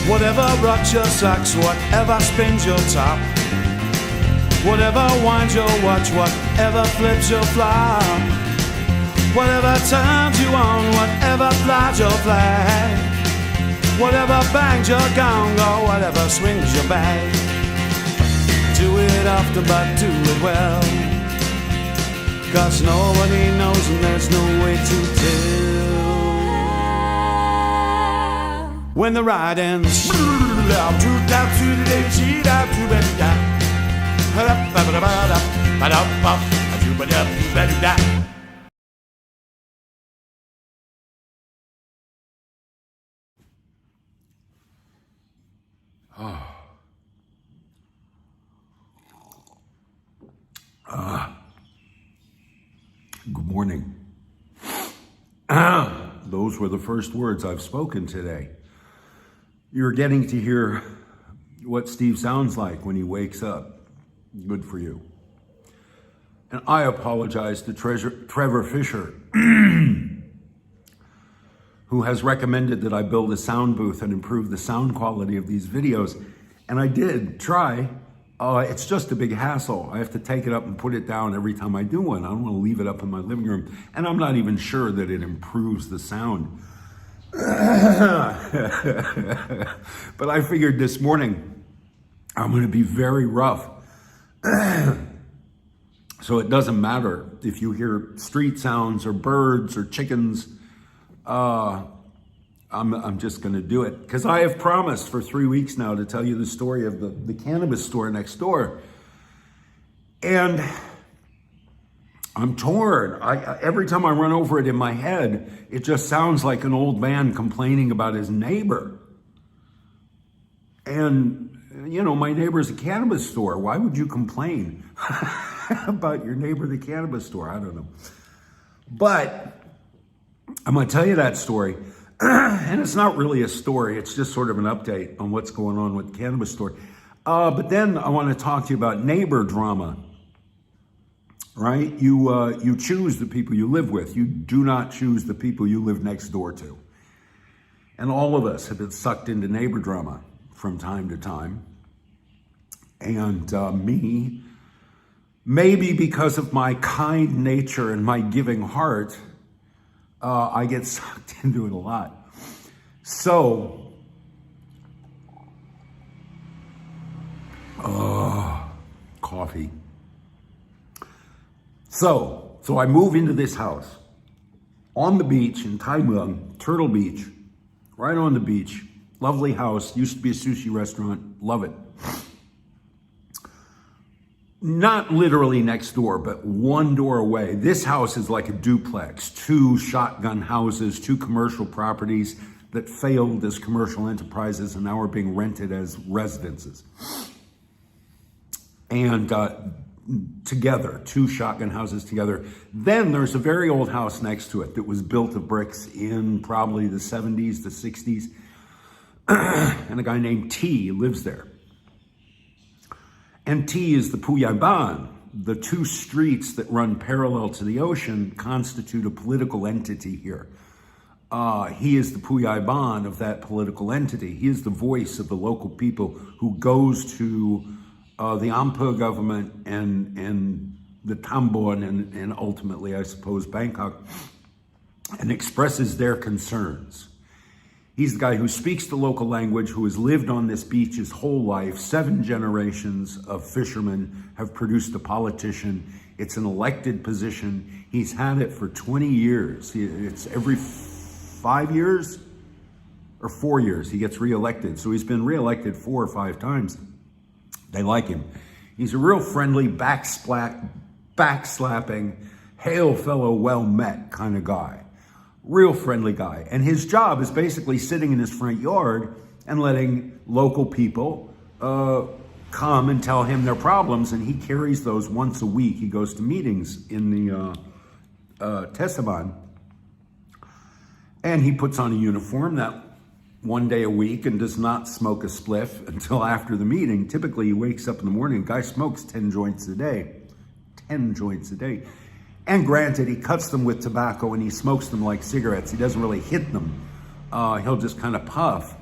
Whatever rocks your socks, whatever spins your top, whatever winds your watch, whatever flips your flop, whatever turns you on, whatever flies your flag, whatever bangs your gong, or whatever swings your bag. Do it often, but do it well, 'cause nobody knows and there's no way to tell when the ride ends. Good morning. Those were the first words I've spoken today. You're getting to hear what Steve sounds like when he wakes up. Good for you. And I apologize to Trevor Fisher, who has recommended that I build a sound booth and improve the sound quality of these videos. And I did try. It's just a big hassle. I have to take it up and put it down every time I do one. I don't want to leave it up in my living room. And I'm not even sure that it improves the sound. But I figured this morning I'm going to be very rough. So it doesn't matter if you hear street sounds or birds or chickens. I'm just going to do it because I have promised for 3 weeks now to tell you the story of the cannabis store next door. And I'm torn. Every time I run over it in my head, it just sounds like an old man complaining about his neighbor. And, you know, my neighbor's a cannabis store. Why would you complain about your neighbor, the cannabis store? I don't know. But I'm going to tell you that story. And it's not really a story. It's just sort of an update on what's going on with the cannabis store. But then I want to talk to you about neighbor drama. Right? You choose the people you live with. You do not choose the people you live next door to. And all of us have been sucked into neighbor drama from time to time. And me, maybe because of my kind nature and my giving heart, I get sucked into it a lot. So, coffee. So I move into this house on the beach in Tai Muang, Turtle Beach, right on the beach. Lovely house, used to be a sushi restaurant, love it. Not literally next door, but one door away. This house is like a duplex, 2 shotgun houses, 2 commercial properties that failed as commercial enterprises and now are being rented as residences. And together, 2 shotgun houses together. Then there's a very old house next to it that was built of bricks in probably the 70s, the 60s. And a guy named T lives there. And T is the Puyaiban. The 2 streets that run parallel to the ocean constitute a political entity here. He is the Puyaiban of that political entity. He is the voice of the local people who goes to the Ampur government and the Tambon and ultimately, I suppose, Bangkok, and expresses their concerns. He's the guy who speaks the local language, who has lived on this beach his whole life. 7 generations of fishermen have produced a politician. It's an elected position. He's had it for 20 years. It's every 5 years or 4 years he gets reelected. So he's been reelected 4 or 5 times. They like him. He's a real friendly, backslapping, hail fellow, well met kind of guy. Real friendly guy. And his job is basically sitting in his front yard and letting local people come and tell him their problems. And he carries those once a week. He goes to meetings in the Tesaban. And he puts on a uniform that one day a week and does not smoke a spliff until after the meeting. Typically, he wakes up in the morning, the guy smokes 10 joints a day. 10 joints a day. And granted, he cuts them with tobacco and he smokes them like cigarettes. He doesn't really hit them. He'll just kind of puff.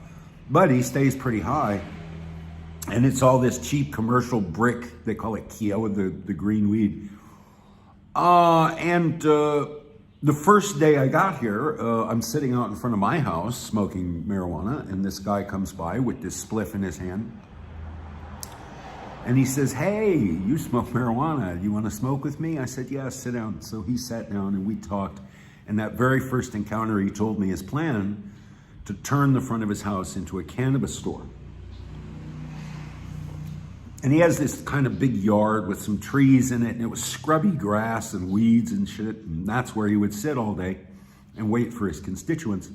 but he stays pretty high. And it's all this cheap commercial brick, they call it Kia with the green weed. The first day I got here, I'm sitting out in front of my house smoking marijuana, and this guy comes by with this spliff in his hand. And he says, "Hey, you smoke marijuana. You want to smoke with me?" I said, "Yeah, sit down." So he sat down and we talked. And that very first encounter, he told me his plan to turn the front of his house into a cannabis store. And he has this kind of big yard with some trees in it, and it was scrubby grass and weeds and shit. And that's where he would sit all day and wait for his constituents.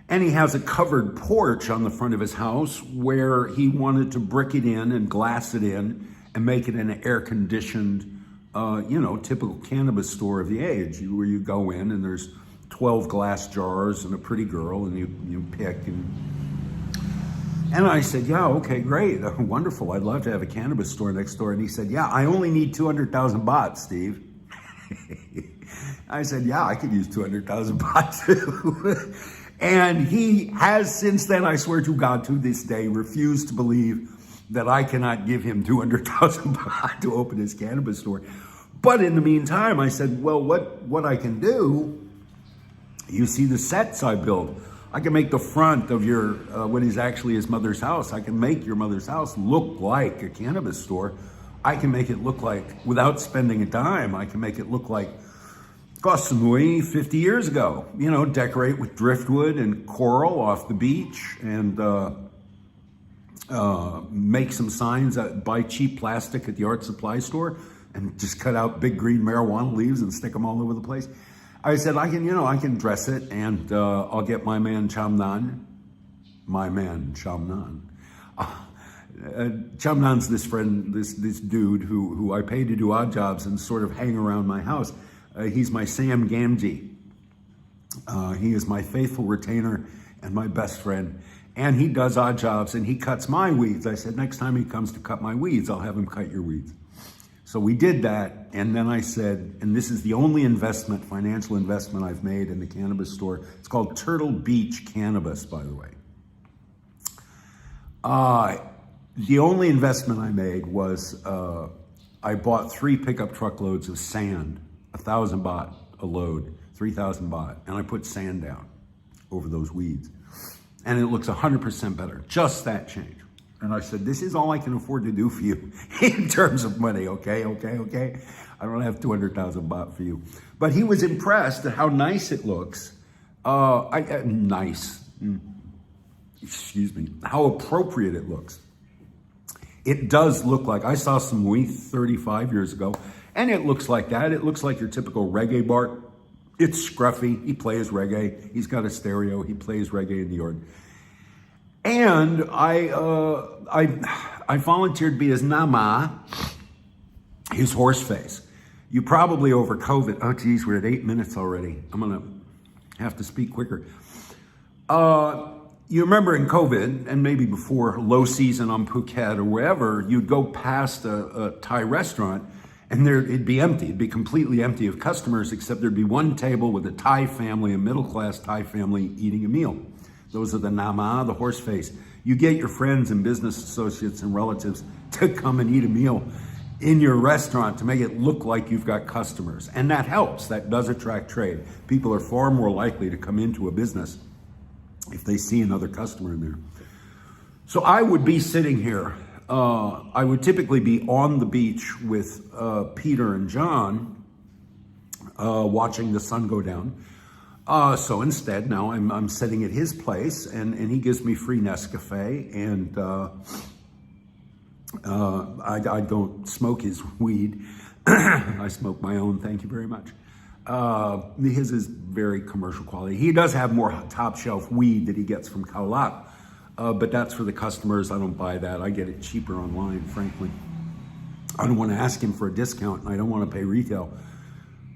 And he has a covered porch on the front of his house where he wanted to brick it in and glass it in and make it an air-conditioned, typical cannabis store of the age, where you go in and there's 12 glass jars and a pretty girl, and you pick. And I said, "Yeah, okay, great, wonderful. I'd love to have a cannabis store next door." And he said, "Yeah, I only need 200,000 baht, Steve." I said, "Yeah, I could use 200,000 baht too." And he has since then, I swear to God, to this day, refused to believe that I cannot give him 200,000 baht to open his cannabis store. But in the meantime, I said, "Well, what I can do, you see the sets I build. I can make the front of your, what is actually his mother's house. I can make your mother's house look like a cannabis store. I can make it look like, without spending a dime, I can make it look like Koh Samui 50 years ago. Decorate with driftwood and coral off the beach, and make some signs, buy cheap plastic at the art supply store, and just cut out big green marijuana leaves and stick them all over the place." I said, I can dress it, and I'll get my man Chamnan. Chamnan's this friend, this dude who I pay to do odd jobs and sort of hang around my house. He's my Sam Gamgee. He is my faithful retainer and my best friend. And he does odd jobs, and he cuts my weeds. I said, next time he comes to cut my weeds, I'll have him cut your weeds. So we did that, and then I said, and this is the only financial investment I've made in the cannabis store. It's called Turtle Beach Cannabis, by the way. The only investment I made was I bought 3 pickup truckloads of sand, 1,000 baht a load, 3,000 baht, and I put sand down over those weeds. And it looks 100% better, just that change. And I said, this is all I can afford to do for you in terms of money, okay? I don't have 200,000 baht for you. But he was impressed at how nice it looks. How appropriate it looks. It does look like, I saw some weed 35 years ago, and it looks like that. It looks like your typical reggae bar. It's scruffy, he plays reggae, he's got a stereo, he plays reggae in the yard. And I volunteered to be his nama, his horse face. You probably over COVID, oh geez, we're at 8 minutes already. I'm gonna have to speak quicker. You remember in COVID, and maybe before, low season on Phuket or wherever, you'd go past a Thai restaurant and it'd be empty. It'd be completely empty of customers, except there'd be one table with a Thai family, a middle-class Thai family eating a meal. Those are the nama, the horse face. You get your friends and business associates and relatives to come and eat a meal in your restaurant to make it look like you've got customers. And that helps, that does attract trade. People are far more likely to come into a business if they see another customer in there. So I would be sitting here. I would typically be on the beach with Peter and John watching the sun go down. So instead, now I'm sitting at his place, and he gives me free Nescafe, and I don't smoke his weed. I smoke my own, thank you very much. His is very commercial quality. He does have more top shelf weed that he gets from Khao Lak, but that's for the customers. I don't buy that. I get it cheaper online, frankly. I don't want to ask him for a discount, and I don't want to pay retail.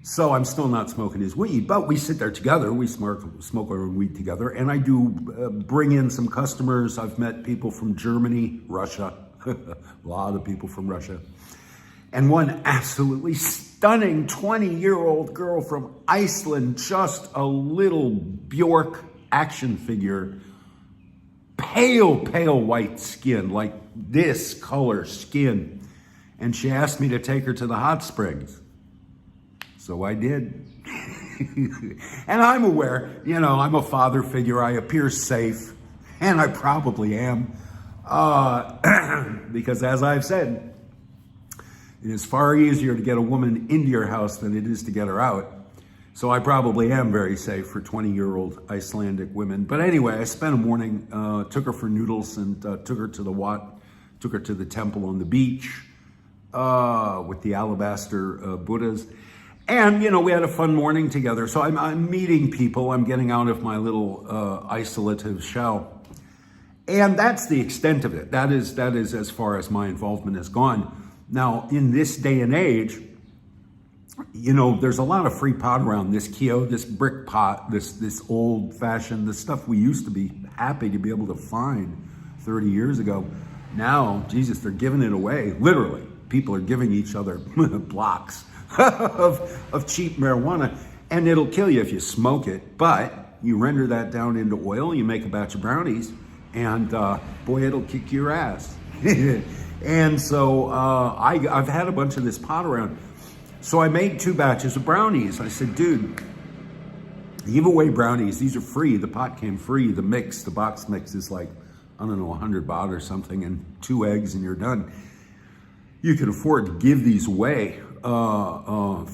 So I'm still not smoking his weed, but we sit there together. We smoke our own weed together, and I do bring in some customers. I've met people from Germany, Russia, a lot of people from Russia, and one absolutely stunning 20-year-old girl from Iceland, just a little Bjork action figure, pale, pale white skin, like this color skin. And she asked me to take her to the hot springs. So I did. And I'm aware, I'm a father figure. I appear safe, and I probably am. Because as I've said, it is far easier to get a woman into your house than it is to get her out. So I probably am very safe for 20-year-old Icelandic women. But anyway, I spent a morning, took her for noodles, and took her to the temple on the beach with the alabaster Buddhas. And, we had a fun morning together. So I'm meeting people. I'm getting out of my little isolative shell. And that's the extent of it. That is as far as my involvement has gone. Now, in this day and age, there's a lot of free pot around. This Kyo, this brick pot, this old-fashioned, the stuff we used to be happy to be able to find 30 years ago. Now, Jesus, they're giving it away. Literally, people are giving each other blocks of cheap marijuana, and it'll kill you if you smoke it. But you render that down into oil, you make a batch of brownies, and boy, it'll kick your ass. And so I've had a bunch of this pot around. So I made 2 batches of brownies. I said, dude, give away brownies. These are free. The pot came free. The box mix is like, I don't know, 100 baht or something, and 2 eggs and you're done. You can afford to give these away for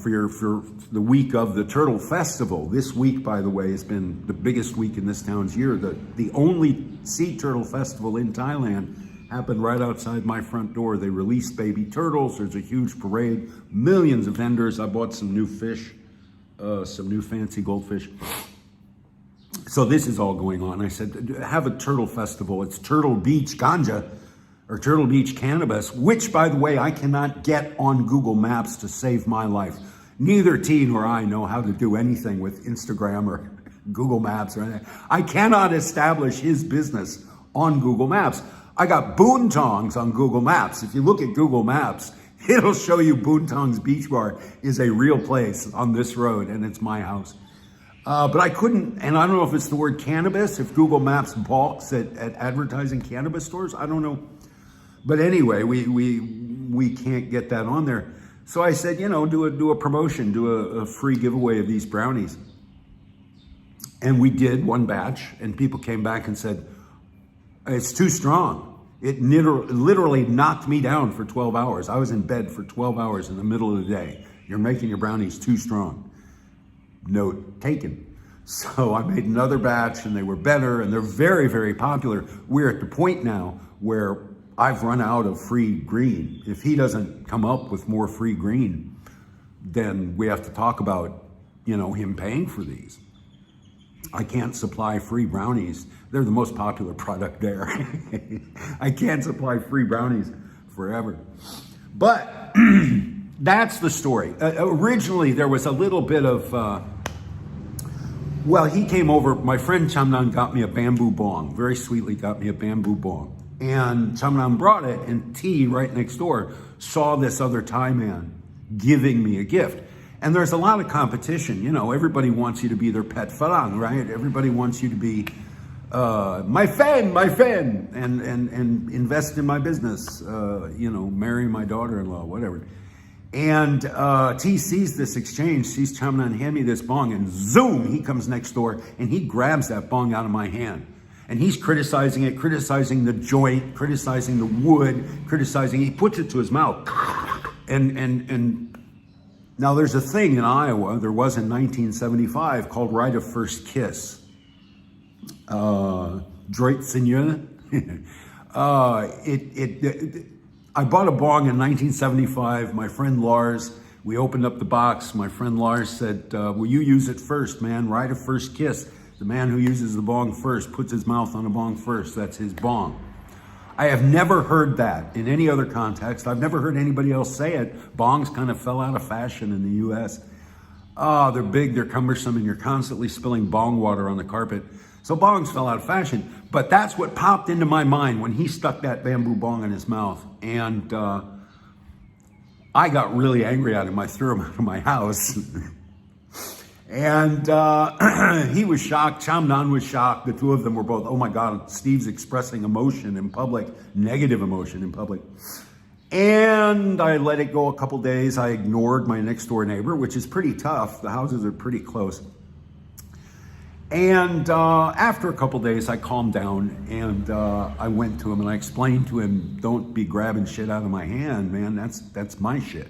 the week of the Turtle Festival. This week, by the way, has been the biggest week in this town's year. The only Sea Turtle Festival in Thailand happened right outside my front door. They released baby turtles. There's a huge parade, millions of vendors. I bought some new fish, some new fancy goldfish. So this is all going on. I said, have a turtle festival. It's Turtle Beach Ganja, or Turtle Beach Cannabis, which, by the way, I cannot get on Google Maps to save my life. Neither T nor I know how to do anything with Instagram or Google Maps or anything. I cannot establish his business on Google Maps. I got Boontongs on Google Maps. If you look at Google Maps, it'll show you Boontongs Beach Bar is a real place on this road, and it's my house. But I couldn't, and I don't know if it's the word cannabis, if Google Maps balks at advertising cannabis stores, I don't know. But anyway, we can't get that on there. So I said, do a promotion, do a free giveaway of these brownies. And we did 1 batch, and people came back and said, it's too strong. It literally knocked me down for 12 hours. I was in bed for 12 hours in the middle of the day. You're making your brownies too strong. Note taken. So I made another batch, and they were better, and they're very, very popular. We're at the point now where I've run out of free green. If he doesn't come up with more free green, then we have to talk about, him paying for these. I can't supply free brownies. They're the most popular product there. I can't supply free brownies forever. But that's the story. Originally, there was a little bit of, he came over. My friend Chamnan got me a bamboo bong, very sweetly got me a bamboo bong. And Chamnan brought it, and T, right next door, saw this other Thai man giving me a gift. And there's a lot of competition. Everybody wants you to be their pet farang, right? Everybody wants you to be my fan, and invest in my business, marry my daughter-in-law, whatever. And T sees this exchange, sees Chamnan hand me this bong, and zoom, he comes next door, and he grabs that bong out of my hand. And he's criticizing it, criticizing the joint, criticizing the wood, he puts it to his mouth. And now there's a thing in Iowa, there was in 1975, called right of first kiss. Droit Seigneur. I bought a bong in 1975. My friend Lars, we opened up the box. My friend Lars said, will you use it first, man? Right of first kiss. The man who uses the bong first puts his mouth on a bong first. That's his bong. I have never heard that in any other context. I've never heard anybody else say it. Bongs kind of fell out of fashion in the U.S. They're big, they're cumbersome, and you're constantly spilling bong water on the carpet. So bongs fell out of fashion. But that's what popped into my mind when he stuck that bamboo bong in his mouth. And I got really angry at him. I threw him out of my house. And he was shocked. Chamnan was shocked. The two of them were both, oh my God, Steve's expressing emotion in public, negative emotion in public. And I let it go a couple days. I ignored my next door neighbor, which is pretty tough. The houses are pretty close. And after a couple days, I calmed down and I went to him and I explained to him, don't be grabbing shit out of my hand, man. That's my shit.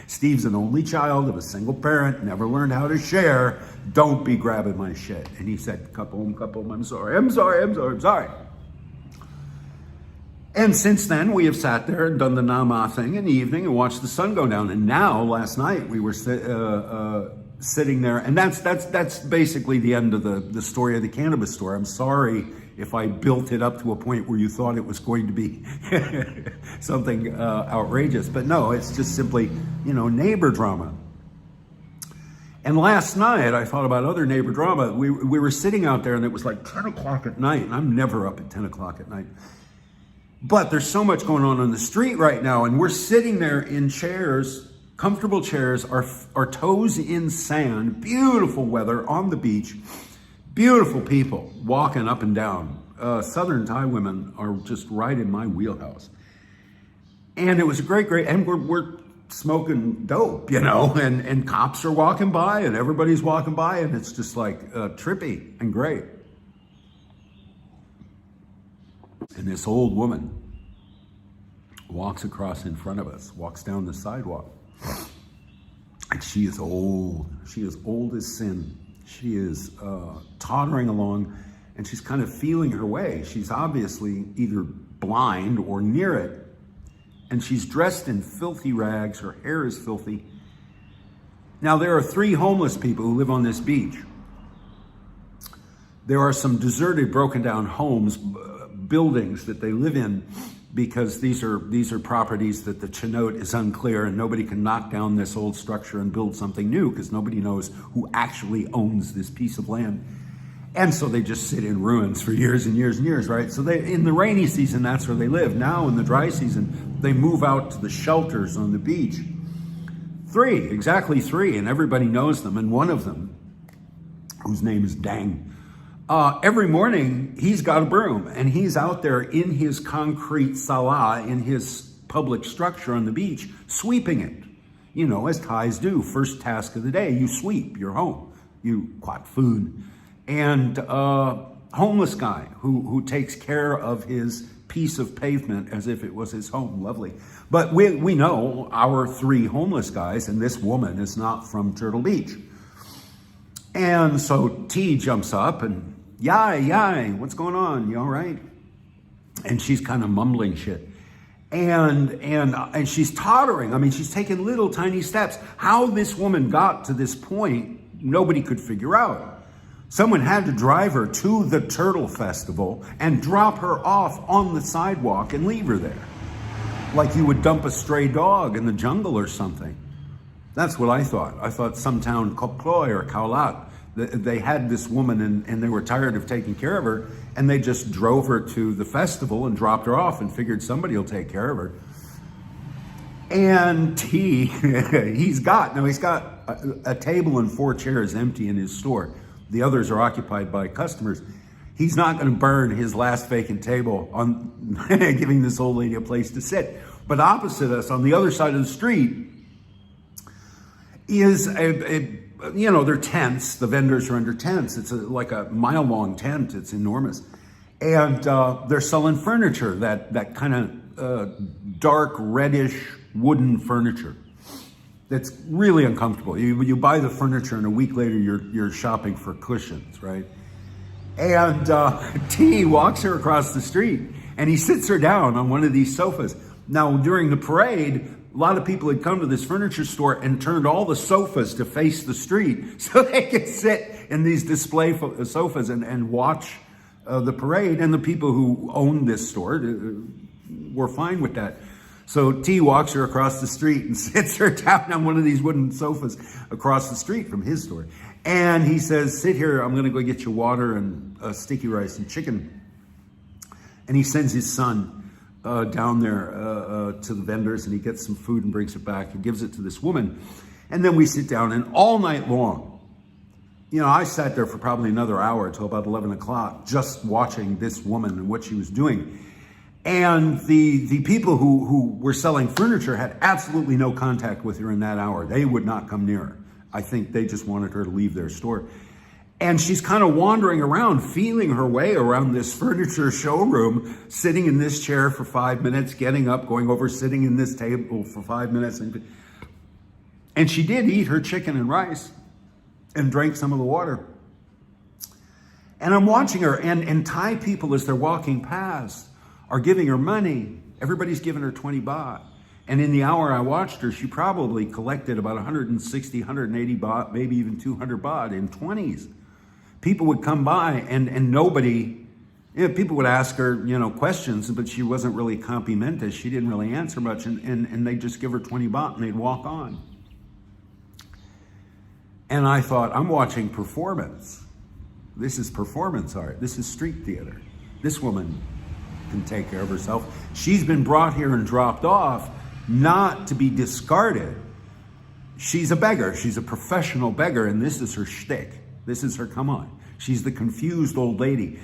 Steve's an only child of a single parent, never learned how to share. Don't be grabbing my shit. And he said, Kapom, I'm sorry. And since then, we have sat there and done the Nama thing in the evening and watched the sun go down. And now, last night, we were sitting there, and that's basically the end of the story of the cannabis store. I'm sorry if I built it up to a point where you thought it was going to be something outrageous, but no, it's just simply, neighbor drama. And last night, I thought about other neighbor drama. We were sitting out there, and it was like 10 o'clock at night, and I'm never up at 10 o'clock at night. But there's so much going on the street right now, and we're sitting there in chairs, comfortable chairs, our toes in sand, beautiful weather on the beach, beautiful people walking up and down. Southern Thai women are just right in my wheelhouse. And it was a great, and we're smoking dope, and cops are walking by and everybody's walking by, and it's just like trippy and great. And this old woman walks across in front of us, walks down the sidewalk. And she is old. She is old as sin. She is tottering along, and she's kind of feeling her way. She's obviously either blind or near it. And she's dressed in filthy rags. Her hair is filthy. Now, there are 3 homeless people who live on this beach. There are some deserted, broken down homes, buildings that they live in, because these are properties that the Chinote is unclear, and nobody can knock down this old structure and build something new because nobody knows who actually owns this piece of land. And so they just sit in ruins for years and years and years, right? So in the rainy season, that's where they live. Now in the dry season, they move out to the shelters on the beach. 3, exactly 3, and everybody knows them. And one of them, whose name is Dang, every morning he's got a broom and he's out there in his concrete sala, in his public structure on the beach, sweeping it. As Thais do, first task of the day, you sweep your home, you quack food. And homeless guy who takes care of his piece of pavement as if it was his home. Lovely. But we know our 3 homeless guys, and this woman is not from Turtle Beach. And so T jumps up and, Yai, what's going on? You all right? And she's kind of mumbling shit. And she's tottering. I mean, she's taking little tiny steps. How this woman got to this point, nobody could figure out. Someone had to drive her to the Turtle Festival and drop her off on the sidewalk and leave her there. Like you would dump a stray dog in the jungle or something. That's what I thought. I thought some town, Koploy or Kaulat, they had this woman and they were tired of taking care of her, and they just drove her to the festival and dropped her off and figured somebody will take care of her. And he's got a table and 4 chairs empty in his store. The others are occupied by customers. He's not going to burn his last vacant table on giving this old lady a place to sit. But opposite us, on the other side of the street, is they're tents. The vendors are under tents. It's like a mile-long tent. It's enormous. And they're selling furniture, that kind of dark reddish wooden furniture. That's really uncomfortable. You buy the furniture and a week later you're shopping for cushions, right? And T walks her across the street and he sits her down on one of these sofas. Now, during the parade, a lot of people had come to this furniture store and turned all the sofas to face the street so they could sit in these display sofas and watch the parade. And the people who owned this store were fine with that. So T walks her across the street and sits her down on one of these wooden sofas across the street from his store. And he says, sit here, I'm going to go get you water and sticky rice and chicken. And he sends his son down there to the vendors, and he gets some food and brings it back and gives it to this woman. And then we sit down, and all night long, I sat there for probably another hour till about 11 o'clock just watching this woman and what she was doing. And the people who were selling furniture had absolutely no contact with her in that hour. They would not come near her. I think they just wanted her to leave their store. And she's kind of wandering around, feeling her way around this furniture showroom, sitting in this chair for 5 minutes, getting up, going over, sitting in this table for 5 minutes. And she did eat her chicken and rice and drank some of the water. And I'm watching her, and Thai people, as they're walking past, are giving her money. Everybody's giving her 20 baht. And in the hour I watched her, she probably collected about 160, 180 baht, maybe even 200 baht in 20s. People would come by and nobody, people would ask her, questions, but she wasn't really complimented. She didn't really answer much, and they'd just give her 20 baht and they'd walk on. And I thought, I'm watching performance. This is performance art. This is street theater. This woman can take care of herself. She's been brought here and dropped off not to be discarded. She's a beggar. She's a professional beggar, and this is her shtick. This is her come on. She's the confused old lady.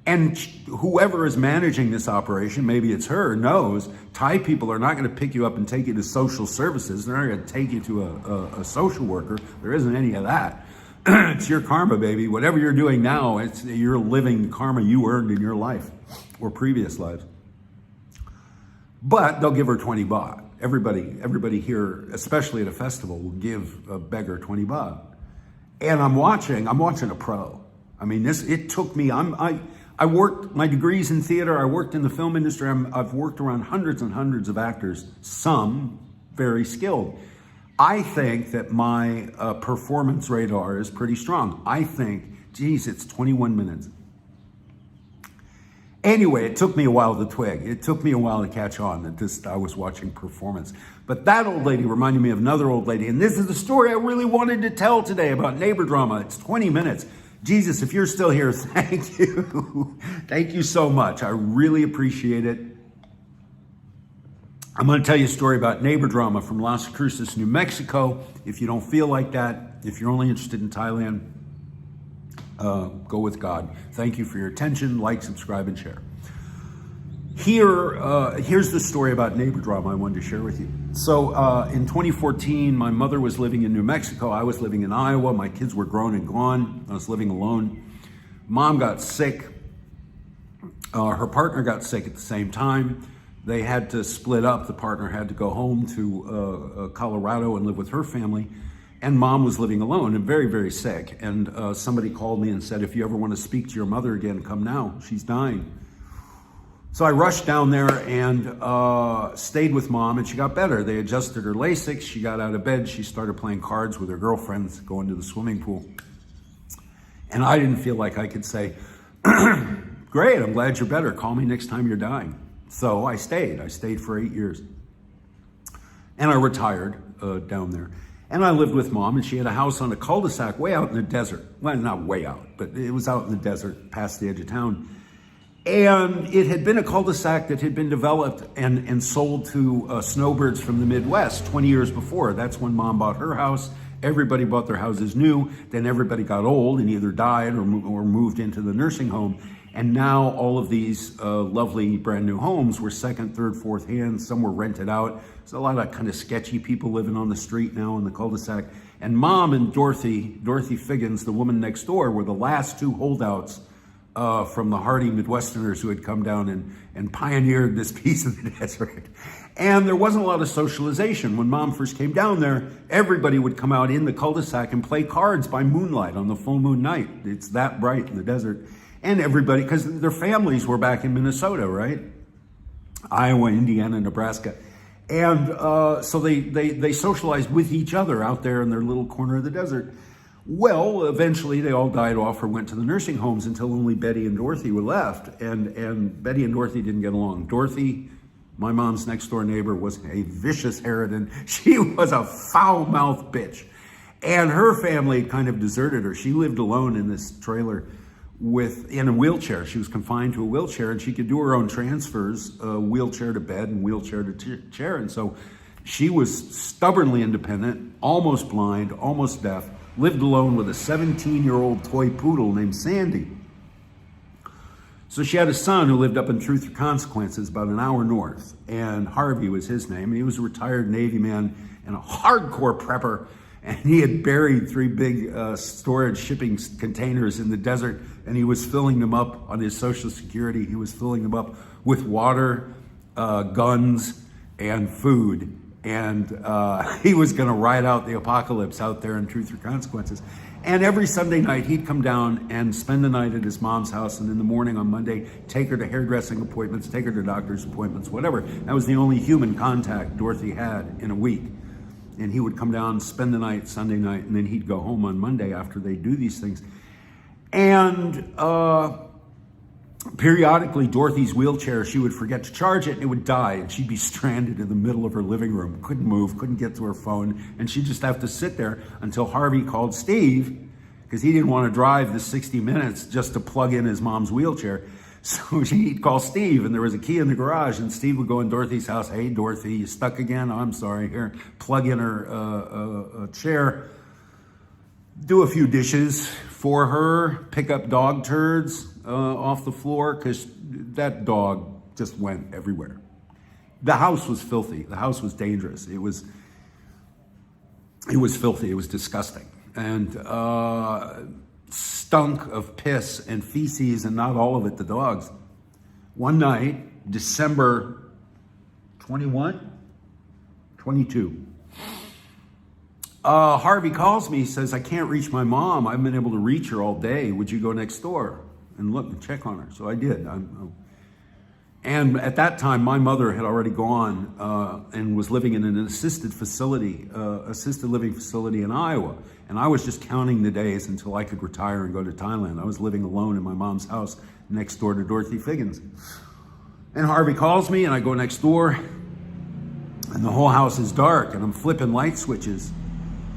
And whoever is managing this operation, maybe it's her, knows Thai people are not going to pick you up and take you to social services. They're not going to take you to a social worker. There isn't any of that. It's your karma, baby. Whatever you're doing now, you're living the karma you earned in your life or previous lives. But they'll give her 20 baht. Everybody here, especially at a festival, will give a beggar 20 baht. And I'm watching a pro. I mean, it took me, I worked, my degree's in theater, I worked in the film industry, I've worked around hundreds and hundreds of actors, some very skilled. I think that my performance radar is pretty strong. I think, geez, it's 21 minutes. Anyway, it took me a while to twig. It took me a while to catch on that I was watching performance. But that old lady reminded me of another old lady. And this is the story I really wanted to tell today about neighbor drama. It's 20 minutes. Jesus, if you're still here, thank you. Thank you so much. I really appreciate it. I'm going to tell you a story about neighbor drama from Las Cruces, New Mexico. If you don't feel like that, if you're only interested in Thailand, go with God. Thank you for your attention. Like, subscribe, and share. Here's the story about neighbor drama I wanted to share with you. So in 2014, my mother was living in New Mexico. I was living in Iowa. My kids were grown and gone. I was living alone. Mom got sick. Her partner got sick at the same time. They had to split up. The partner had to go home to Colorado and live with her family. And Mom was living alone and very, very sick. And somebody called me and said, if you ever want to speak to your mother again, come now. She's dying. So I rushed down there and stayed with Mom, and she got better. They adjusted her Lasix. She got out of bed. She started playing cards with her girlfriends, going to the swimming pool. And I didn't feel like I could say, great, I'm glad you're better. Call me next time you're dying. So I stayed. I stayed for 8 years. And I retired down there. And I lived with Mom, and she had a house on a cul-de-sac way out in the desert. Well, not way out, but it was out in the desert past the edge of town. And it had been a cul-de-sac that had been developed and sold to snowbirds from the Midwest 20 years before. That's when Mom bought her house. Everybody bought their houses new. Then everybody got old and either died or moved into the nursing home. And now all of these lovely brand new homes were second, third, fourth hand. Some were rented out. There's a lot of kind of sketchy people living on the street now in the cul-de-sac. And Mom and Dorothy Figgins, the woman next door, were the last two holdouts from the hardy Midwesterners who had come down and pioneered this piece of the desert. And there wasn't a lot of socialization. When Mom first came down there, everybody would come out in the cul-de-sac and play cards by moonlight on the full moon night. It's that bright in the desert. And everybody, because their families were back in Minnesota, right? Iowa, Indiana, Nebraska. And so they socialized with each other out there in their little corner of the desert. Well, eventually they all died off or went to the nursing homes until only Betty and Dorothy were left. And Betty and Dorothy didn't get along. Dorothy, my mom's next door neighbor, was a vicious harridan. She was a foul-mouthed bitch. And her family kind of deserted her. She lived alone in this trailer in a wheelchair. She was confined to a wheelchair, and she could do her own transfers, wheelchair to bed and wheelchair to chair. And so she was stubbornly independent, almost blind, almost deaf, lived alone with a 17-year-old toy poodle named Sandy. So she had a son who lived up in Truth or Consequences, about an hour north, and Harvey was his name. And he was a retired Navy man and a hardcore prepper, and he had buried 3 big storage shipping containers in the desert, and he was filling them up on his Social Security. He was filling them up with water, guns, and food. And he was going to ride out the apocalypse out there in Truth or Consequences. And every Sunday night, he'd come down and spend the night at his mom's house, and in the morning on Monday, take her to hairdressing appointments, take her to doctor's appointments, whatever. That was the only human contact Dorothy had in a week. And he would come down, spend the night Sunday night, and then he'd go home on Monday after they do these things. And periodically, Dorothy's wheelchair, she would forget to charge it and it would die, and she'd be stranded in the middle of her living room, couldn't move, couldn't get to her phone, and she'd just have to sit there until Harvey called Steve, because he didn't want to drive the 60 minutes just to plug in his mom's wheelchair. So he'd call Steve, and there was a key in the garage, and Steve would go in Dorothy's house. Hey, Dorothy, you stuck again? Oh, I'm sorry. Here, plug in her chair, do a few dishes for her, pick up dog turds off the floor, because that dog just went everywhere. The house was filthy. The house was dangerous. It was filthy. It was disgusting. And stunk of piss and feces, and not all of it the dogs. One night, December 21, 22, Harvey calls me, he says, I can't reach my mom. I haven't been able to reach her all day. Would you go next door and look and check on her? So I did. And at that time, my mother had already gone and was living in an assisted living facility in Iowa. And I was just counting the days until I could retire and go to Thailand. I was living alone in my mom's house next door to Dorothy Figgins. And Harvey calls me, and I go next door, and the whole house is dark, and I'm flipping light switches,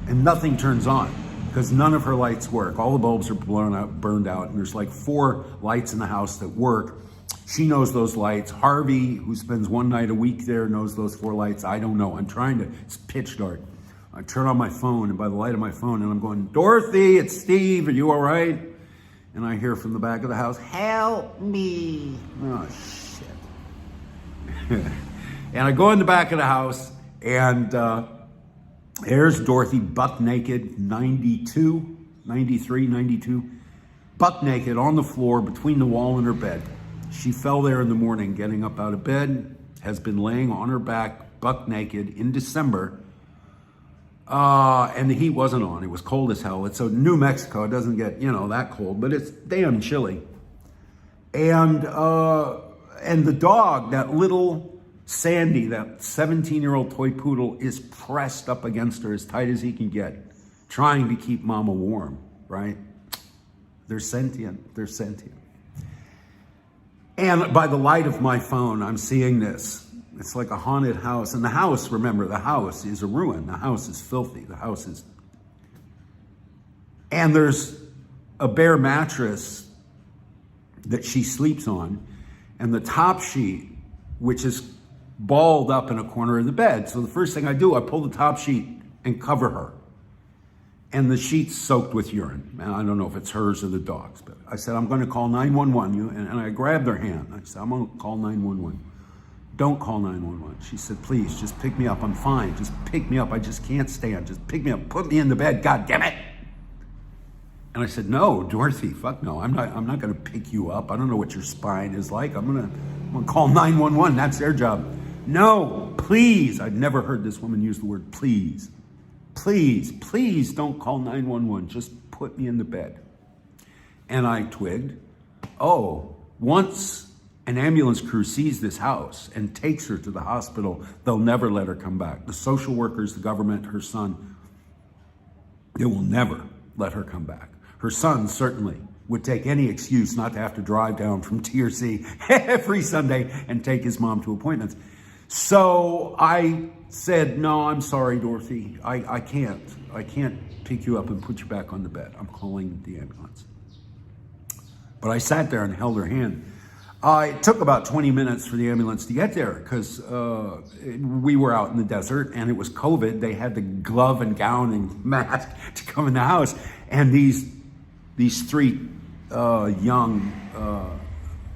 and nothing turns on, because none of her lights work. All the bulbs are burned out, and there's like 4 lights in the house that work. She knows those lights. Harvey, who spends 1 night a week there, knows those 4 lights. I don't know. It's pitch dark. I turn on my phone, and by the light of my phone, and I'm going, Dorothy, it's Steve, are you all right? And I hear from the back of the house, help me. Oh, shit. And I go in the back of the house, and there's Dorothy, buck naked, 92, 93, 92, buck naked on the floor between the wall and her bed. She fell there in the morning, getting up out of bed, has been laying on her back, buck naked, in December. And the heat wasn't on. It was cold as hell. It's New Mexico. It doesn't get, that cold, but it's damn chilly. And the dog, that little Sandy, that 17-year-old toy poodle, is pressed up against her as tight as he can get, trying to keep mama warm, right? They're sentient. They're sentient. And by the light of my phone, I'm seeing this. It's like a haunted house. And the house, remember, the house is a ruin. The house is filthy. The house is... And there's a bare mattress that she sleeps on, and the top sheet, which is balled up in a corner of the bed. So the first thing I do, I pull the top sheet and cover her. And the sheet's soaked with urine. And I don't know if it's hers or the dog's, but I said, I'm going to call 911. And I grabbed her hand. I said, I'm going to call 911. Don't call 911. She said, please, just pick me up. I'm fine. Just pick me up. I just can't stand. Just pick me up. Put me in the bed. God damn it. And I said, no, Dorothy, fuck no. I'm not going to pick you up. I don't know what your spine is like. I'm going to call 911. That's their job. No, please. I'd never heard this woman use the word please. Please don't call 911. Just put me in the bed. And I twigged, once an ambulance crew sees this house and takes her to the hospital, they'll never let her come back. The social workers, the government, her son, they will never let her come back. Her son certainly would take any excuse not to have to drive down from TRC every Sunday and take his mom to appointments. So I said, no, I'm sorry, Dorothy. I can't pick you up and put you back on the bed. I'm calling the ambulance. But I sat there and held her hand. It took about 20 minutes for the ambulance to get there because we were out in the desert and it was COVID. They had the glove and gown and mask to come in the house. And these three young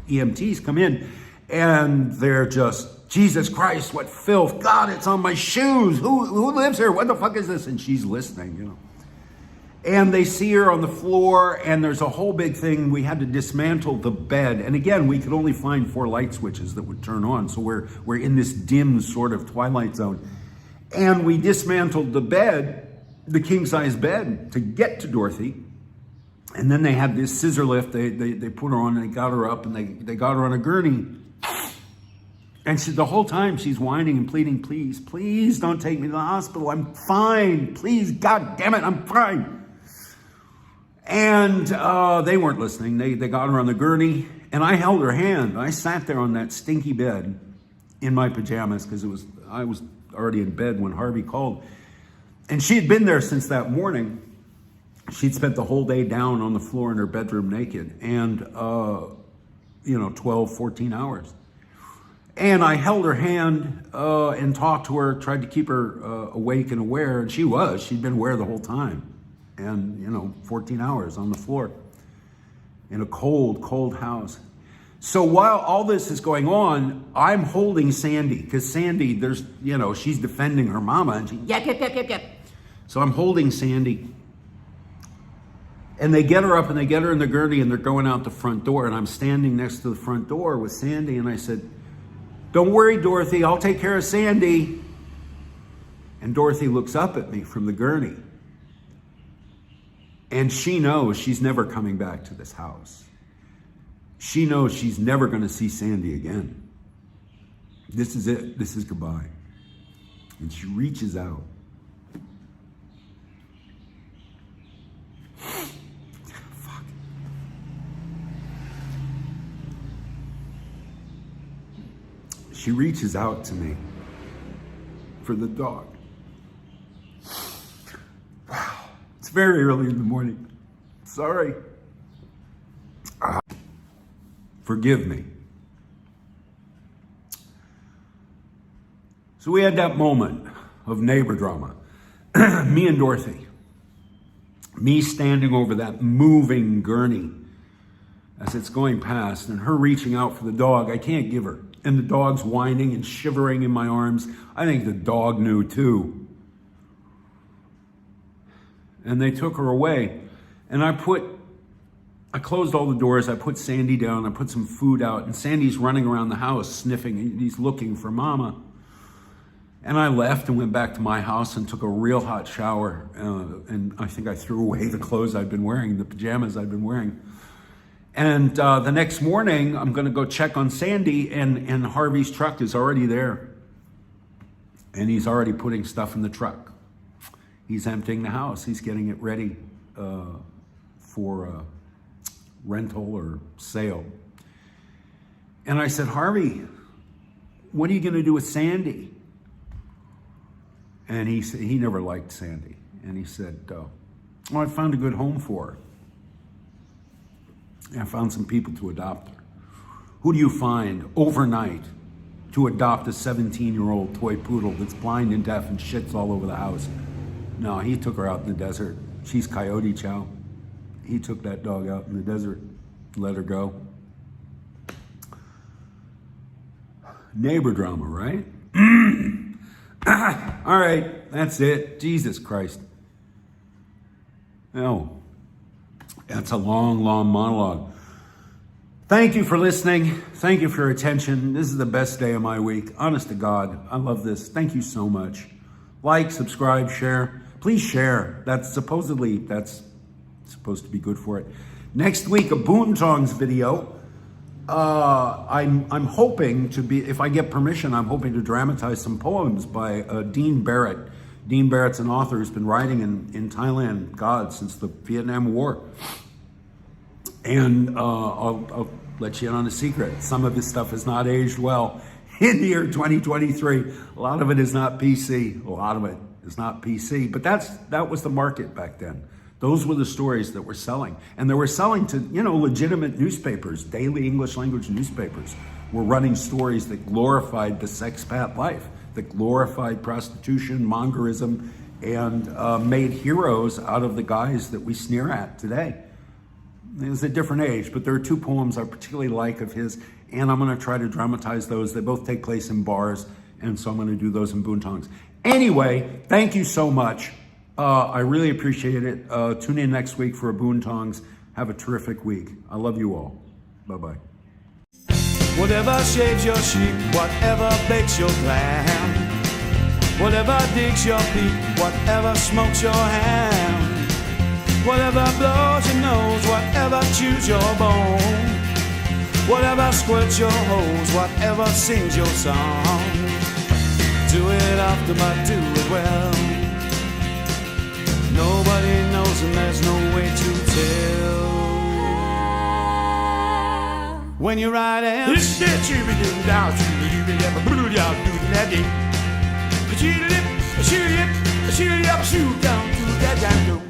EMTs come in and they're just, Jesus Christ, what filth. God, it's on my shoes. Who lives here? What the fuck is this? And she's listening, you know. And they see her on the floor, and there's a whole big thing. We had to dismantle the bed. And again, we could only find 4 light switches that would turn on. So we're in this dim sort of twilight zone. And we dismantled the bed, the king-size bed, to get to Dorothy. And then they had this scissor lift. They put her on, and they got her up, and they got her on a gurney. And the whole time she's whining and pleading, please don't take me to the hospital. I'm fine. Please, God damn it, I'm fine. And they weren't listening. They got her on the gurney, and I held her hand. I sat there on that stinky bed in my pajamas because I was already in bed when Harvey called. And she had been there since that morning. She'd spent the whole day down on the floor in her bedroom naked, and 12, 14 hours. And I held her hand and talked to her, tried to keep her awake and aware, and she'd been aware the whole time. And 14 hours on the floor in a cold, cold house. So while all this is going on, I'm holding Sandy, because Sandy, she's defending her mama, and she, yep. So I'm holding Sandy. And they get her up and they get her in the gurney and they're going out the front door, and I'm standing next to the front door with Sandy, and I said, don't worry, Dorothy, I'll take care of Sandy. And Dorothy looks up at me from the gurney. And she knows she's never coming back to this house. She knows she's never going to see Sandy again. This is it. This is goodbye. And she reaches out. Fuck. She reaches out to me for the dog. It's very early in the morning. Sorry. Forgive me. So we had that moment of neighbor drama. Me and Dorothy. Me standing over that moving gurney as it's going past, and her reaching out for the dog. I can't give her. And the dog's whining and shivering in my arms. I think the dog knew too. And they took her away. And I closed all the doors. I put Sandy down. I put some food out. And Sandy's running around the house sniffing. He's looking for Mama. And I left and went back to my house and took a real hot shower. And I think I threw away the clothes I'd been wearing, the pajamas I'd been wearing. And the next morning, I'm going to go check on Sandy. And Harvey's truck is already there. And he's already putting stuff in the truck. He's emptying the house. He's getting it ready for rental or sale. And I said, Harvey, what are you going to do with Sandy? And he said, he never liked Sandy. And he said, I found a good home for her. And I found some people to adopt her. Who do you find overnight to adopt a 17-year-old toy poodle that's blind and deaf and shits all over the house? No, he took her out in the desert. She's Coyote Chow. He took that dog out in the desert, let her go. Neighbor drama, right? All right, that's it. Jesus Christ. Oh, that's a long, long monologue. Thank you for listening. Thank you for your attention. This is the best day of my week. Honest to God, I love this. Thank you so much. Like, subscribe, share. Please share. That's supposed to be good for it. Next week, a Boontongs video. I'm hoping to be, if I get permission, I'm hoping to dramatize some poems by Dean Barrett. Dean Barrett's an author who's been writing in Thailand, God, since the Vietnam War. And I'll let you in on a secret. Some of his stuff has not aged well in the year 2023. A lot of it is not PC. A lot of it is not PC. But that was the market back then. Those were the stories that were selling. And they were selling to, legitimate newspapers, daily English language newspapers were running stories that glorified the sexpat life, that glorified prostitution, mongerism, and made heroes out of the guys that we sneer at today. It was a different age, but there are two poems I particularly like of his, and I'm going to try to dramatize those. They both take place in bars, and so I'm going to do those in boontongs. Anyway, thank you so much. I really appreciate it. Tune in next week for a Boontongs. Have a terrific week. I love you all. Bye-bye. Whatever shaves your sheep, whatever bakes your lamb, whatever digs your peak, whatever smokes your ham, whatever blows your nose, whatever chews your bone, whatever squirts your hose, whatever sings your song. Do it often, but do it well. Nobody knows and there's no way to tell. When you're riding, shoot down, shoot that down.